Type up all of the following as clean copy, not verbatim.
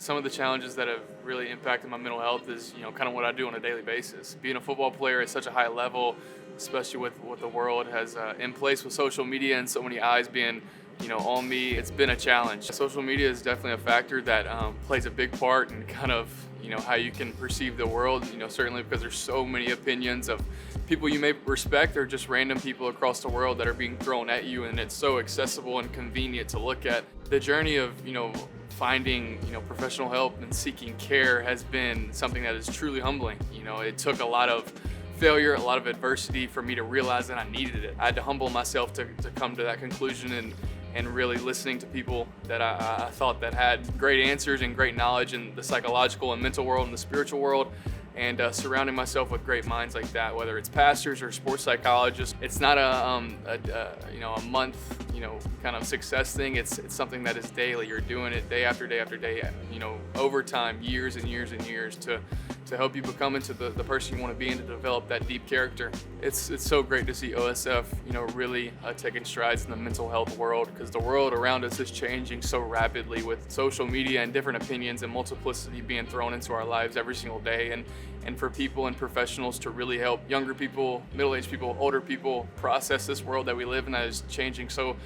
Some of the challenges that have really impacted my mental health is, kind of what I do on a daily basis. Being a football player at such a high level, especially with what the world has in place with social media and so many eyes being, on me, it's been a challenge. Social media is definitely a factor that plays a big part in kind of, how you can perceive the world, certainly because there's so many opinions of people you may respect or just random people across the world that are being thrown at you, and it's so accessible and convenient to look at. The journey of, finding, professional help and seeking care has been something that is truly humbling. It took a lot of failure, a lot of adversity for me to realize that I needed it. I had to humble myself to come to that conclusion, and really listening to people that I thought that had great answers and great knowledge in the psychological and mental world and the spiritual world, and surrounding myself with great minds like that, whether it's pastors or sports psychologists. It's not a month kind of success thing. It's something that is daily. You're doing it day after day after day, over time, years and years and years to help you become into the person you want to be and to develop that deep character. It's so great to see OSF, really taking strides in the mental health world, because the world around us is changing so rapidly with social media and different opinions and multiplicity being thrown into our lives every single day. And for people and professionals to really help younger people, middle-aged people, older people process this world that we live in that is changing so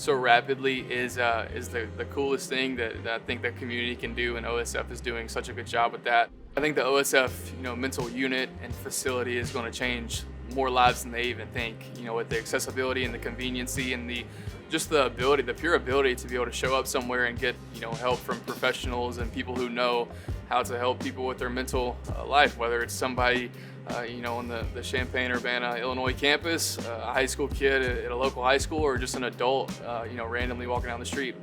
rapidly is the coolest thing that I think that community can do, and OSF is doing such a good job with that. I think the OSF, mental unit and facility is going to change more lives than they even think, with the accessibility and the conveniency and the pure ability to be able to show up somewhere and get, help from professionals and people who know how to help people with their mental life, whether it's somebody, on the Champaign-Urbana, Illinois campus, a high school kid at a local high school, or just an adult, randomly walking down the street.